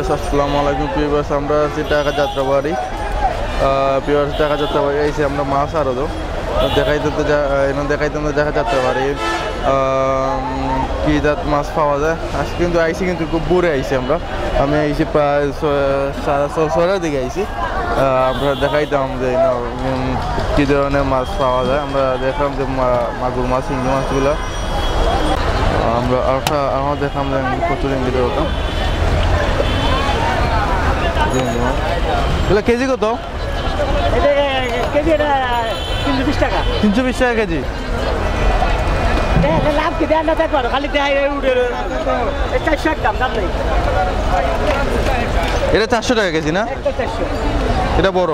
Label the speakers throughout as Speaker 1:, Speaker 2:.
Speaker 1: আসসালামু আলাইকুম প্রিভিউয়ার্স, আমরা আছি ঢাকা যাত্রাবাড়ি। প্রিভিউয়ার্স ঢাকা যাত্রাবাড়ি আইসি আমরা মাছ আরো দেখাইতাম ঢাকা যাত্রাবাড়ি কি জাত মাছ পাওয়া যায়। আজকে কিন্তু আইসি কিন্তু খুব বুড়ে আইসি আমি আইসি প্রায় 6:30 দিকে আইসি। আমরা দেখাইতাম যে কী ধরনের মাছ পাওয়া যায়। আমরা দেখলাম যে মাগুর মাছ, ইংলি মাছগুলো আমরা দেখলাম যে প্রচুর ইংলি হতাম। কেজি কত?
Speaker 2: 320 টাকা।
Speaker 1: 320 টাকা কেজি।
Speaker 2: লাভ কি দেয় না দেখো, খালি দেয় উঠে 400 দাম নেই।
Speaker 1: এটা 400 টাকা কেজি না? এটা বড়।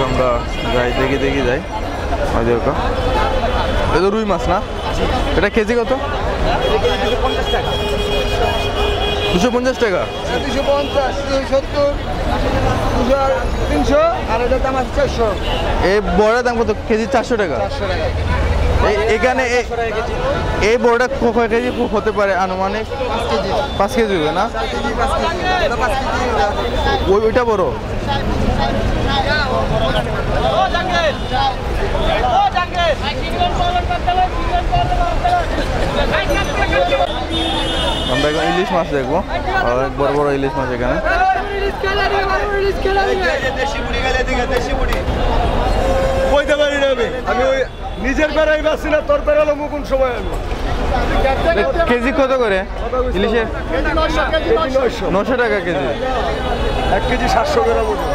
Speaker 1: আমরা যাই দেখি যাই। এটা রুই মাছ না? এটা কেজি কত? 250 টাকা।
Speaker 2: 250, 270, 300 আর এটার দাম আছে 400।
Speaker 1: এই বড়ার দাম কত? কেজি 400 টাকা।
Speaker 2: 400 টাকা।
Speaker 1: এখানে এই বড়টা কয় কেজি হতে পারে আনুমানিক? 5 কেজি হবে না? ওইটা বড়। আমরা এখন ইলিশ মাছ দেখবো, অনেক বড় বড় ইলিশ মাছ এখানে।
Speaker 3: আমি ওই নিজের বেড়াই বাসি না, তোর বেড়ালো মুকুন সময় আমি।
Speaker 1: কেজি কত করে ইলিশের? 900 টাকা কেজি।
Speaker 3: 1 কেজি 700 গ্রাম ওজন।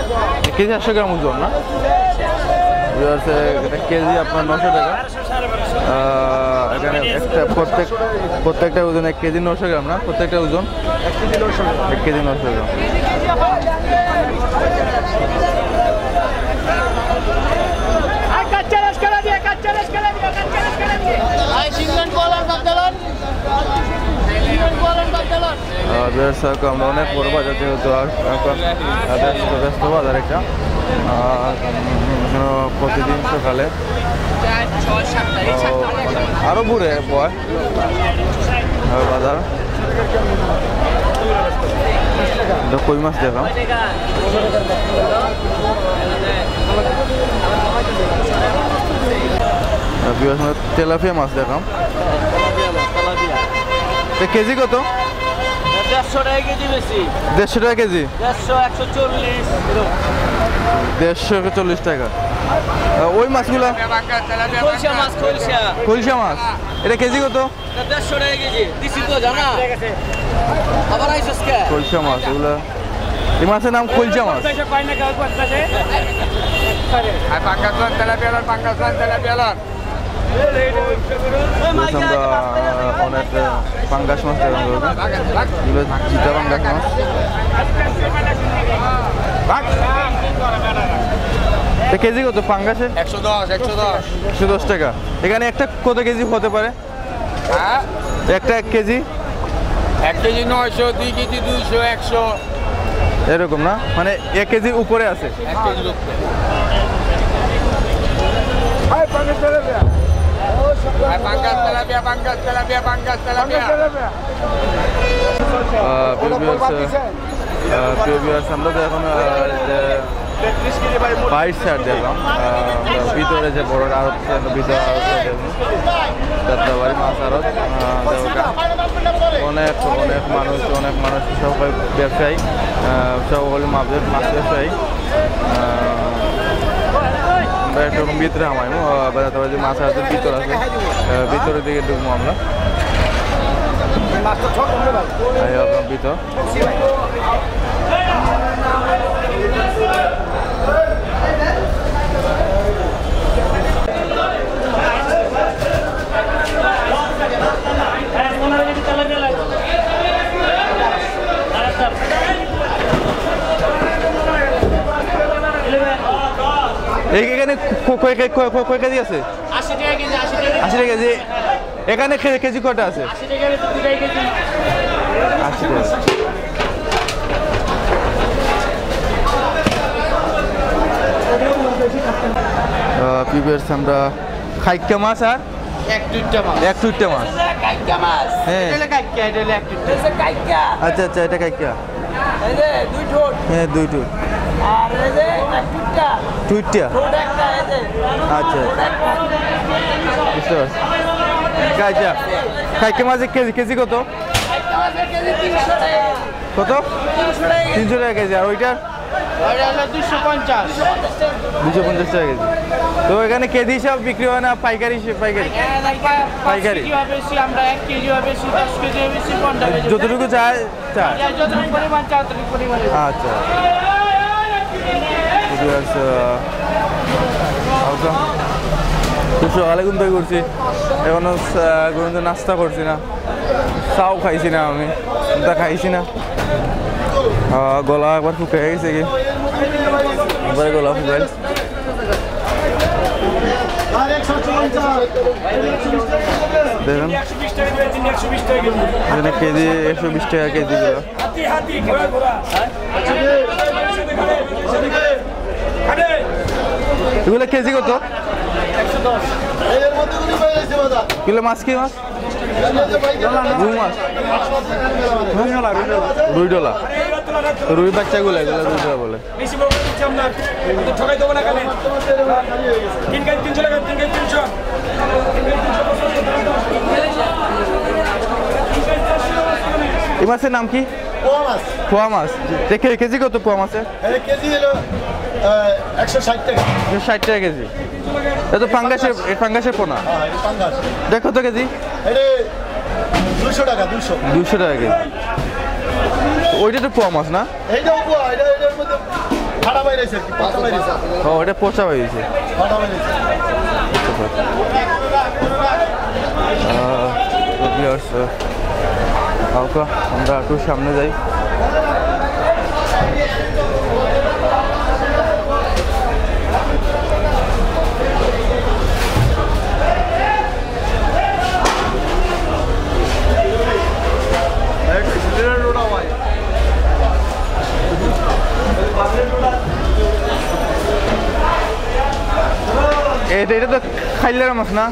Speaker 1: 1 কেজি 800 গ্রাম ওজন না? কেজি আপনার 900 টাকা। এখানে প্রত্যেকটা ওজন 1 কেজি 900 গ্রাম না? প্রত্যেকটা ওজন
Speaker 3: 1 কেজি 900 গ্রাম।
Speaker 1: 1 কেজি 900 গ্রাম। আমরা অনেক বড় বাজার, যেহেতু ব্যস্ত বাজার একটা। প্রতিদিন সকালে আরো বুড়ে বয় বাজার। কই মাছ দেখলাম, তেলাপিয়া মাছ দেখলাম। কেজি কত?
Speaker 2: 150 টাকা কেজি বেশি।
Speaker 1: 150 টাকা কেজি।
Speaker 2: 140,
Speaker 1: 140 টাকা। ওই মাছগুলা খলসা মাছ, এটা কেজি কত?
Speaker 2: 150 টাকা কেজি। দিছি তো জানা আবার আইছস কে?
Speaker 1: খলসা মাছ, এগুলা এই মাছের নাম খলসা মাছ। অনেক পাঙ্গাস মাছ দেখলাম, চিতা পাঙ্গাস মাছ। কেজি কত পাঙ্গাসের? 110 টাকা। এখানে একটা কত কেজি হতে পারে? একটা 1 কেজি?
Speaker 3: 1 কেজি 900, 2 কেজি 200, 100
Speaker 1: এরকম না? মানে 1 কেজির উপরে আছে।
Speaker 3: 1 কেজির উপরে।
Speaker 1: আমরা তো এখন বাইশ সাইড দেখলাম, ভিতরে যে বড় আড়ত, ভিতরে যাত্রাবাড়ি মাছ আড়ত। অনেক মানুষ সবাই ব্যবসায়ী, সকলে মাছ ব্যবসায়ী। আমরা একরকম ভিতরে আমাইমো যাত্রাবাড়ি যে মাছ আড়তের ভিতর আছে, ভিতরের দিকে ঢুকবো আমরা। ভিতর এখানে কয় কেজি আছে?
Speaker 2: 80 টাকা কেজি।
Speaker 1: 80 টাকা কেজি। এখানে কেজি কয়টা আছে?
Speaker 2: 80 টাকা কেজি।
Speaker 1: 80 টাকা। বেরছে আমরা খাইকা মাছ আর
Speaker 2: এক দুইটা মাছ
Speaker 1: এক টুইটা মাছ
Speaker 2: কাইকা মাছ
Speaker 1: হ্যাঁ।
Speaker 2: এটা হলো কাইকা এটা হলো এক দুইটা এটা কাইকা
Speaker 1: আচ্ছা আচ্ছা এটা খাইকা
Speaker 2: এই যে দুই ঠোঁট
Speaker 1: হ্যাঁ দুই টুই
Speaker 2: আর এই যে এক দুইটা
Speaker 1: টুইটা
Speaker 2: ঠোঁট একটা এই যে
Speaker 1: আচ্ছা বুঝতে পারছি আচ্ছা খাইকা মাছের কেজি কেজি কত
Speaker 2: কাইকা মাছের কেজি 300 টাকা
Speaker 1: কত 300 টাকা কেজি আর ওইটার
Speaker 2: ওটা হলো 250
Speaker 1: 250 টাকা কেজি তো এখানে কেজি হিসাব বিক্রি হয় না পাইকারি পাইকারি পাইকারি।
Speaker 2: বেশি আমরা 1 কেজি হবে 10 কেজি বেশি 50 কেজি
Speaker 1: যতটুকু চায় চায়
Speaker 2: যতটুকু পরিমাণ চাও ততটুকু পরিমাণ
Speaker 1: আচ্ছা খুব সকালে ঘুম থেকে করছি এখনো কোনো নাস্তা করছি না চাও খাইছি না আমি তা খাইছি না গলা একবার শুকিয়ে গেছে কি একবারে গলা শুকাই দেখুন এখানে কেজি 120 টাকা কেজি এগুলো কেজি কত কিলো মাছ কি মাছ রুই মাছ $2 রুই বাচ্চাগুলো এগুলো $2 বলে এই মাছের নাম কি পোয়া মাছ দেখে কেজি কত পোয়া মাছের
Speaker 3: কেজি হলো 160 টাকা
Speaker 1: 60 টাকা কেজি এটা তো ফাঙ্গাসের পোনা দেখো তো কেজি
Speaker 3: 200 টাকা
Speaker 1: 200 টাকা কেজি ওইটা তো পোয়া মাছ না
Speaker 3: এইটাও পোয়া এটার মধ্যে ফাটা বাইরেছে কি পাতা বাইরেছে
Speaker 1: ও এটা পচা হয়েছে
Speaker 3: ফাটা বাইরেছে
Speaker 1: আমরা একটু সামনে যাই এটা তো খাইলারা মাছ না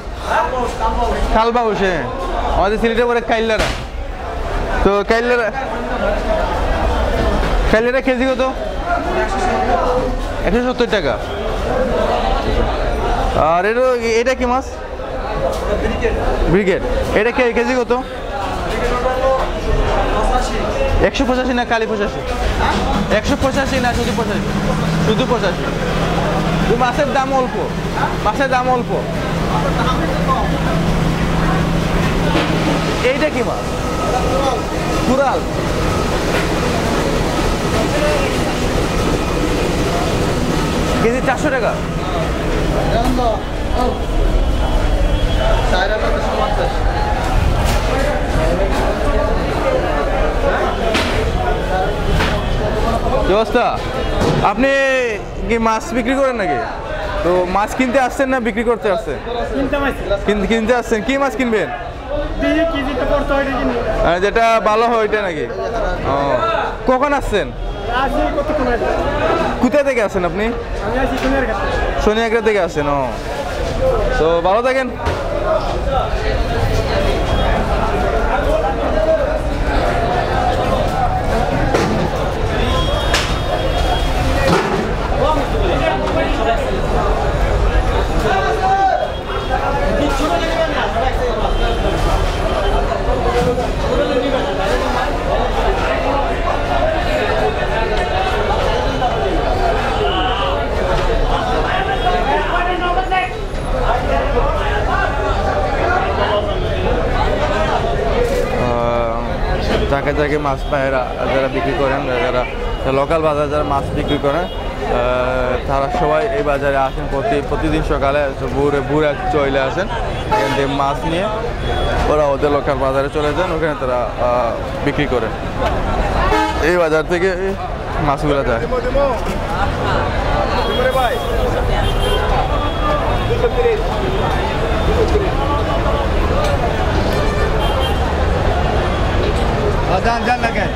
Speaker 1: খালবা বসে আমাদের সিলেটে পরে কাইল্লারা তো কাইল্লারা কেজি কত 170 টাকা আর এটা কি মাছ ব্রিগেড এটা কেজি কত 185 না কালি 85 185 না শুধু 85 শুধু 85 মাছের দাম অল্প এইটা কি মাছ কুরাল কেজি 400 টাকা কি অবস্থা আপনি কি মাছ বিক্রি করেন নাকি তো মাছ কিনতে আসছেন না বিক্রি করতে আসছেন কিনতে আসছেন কি মাছ কিনবেন যেটা ভালো হয় ওইটা নাকি ও কখন আসছেন কোথা থেকে আসেন আপনি সোনিয়াগ্রা থেকে আসেন ও তো ভালো থাকেন জায়গায় মাছ পায়রা যারা বিক্রি করেন যারা লোকাল বাজার যারা মাছ বিক্রি করেন তারা সবাই এই বাজারে আসেন প্রতিদিন সকালে ভোরে চলে আসেন এখান থেকে মাছ নিয়ে ওরা ওদের লোকাল বাজারে চলে যান ওখানে তারা বিক্রি করেন এই বাজার থেকে মাছগুলো যায়
Speaker 3: জান লাগেন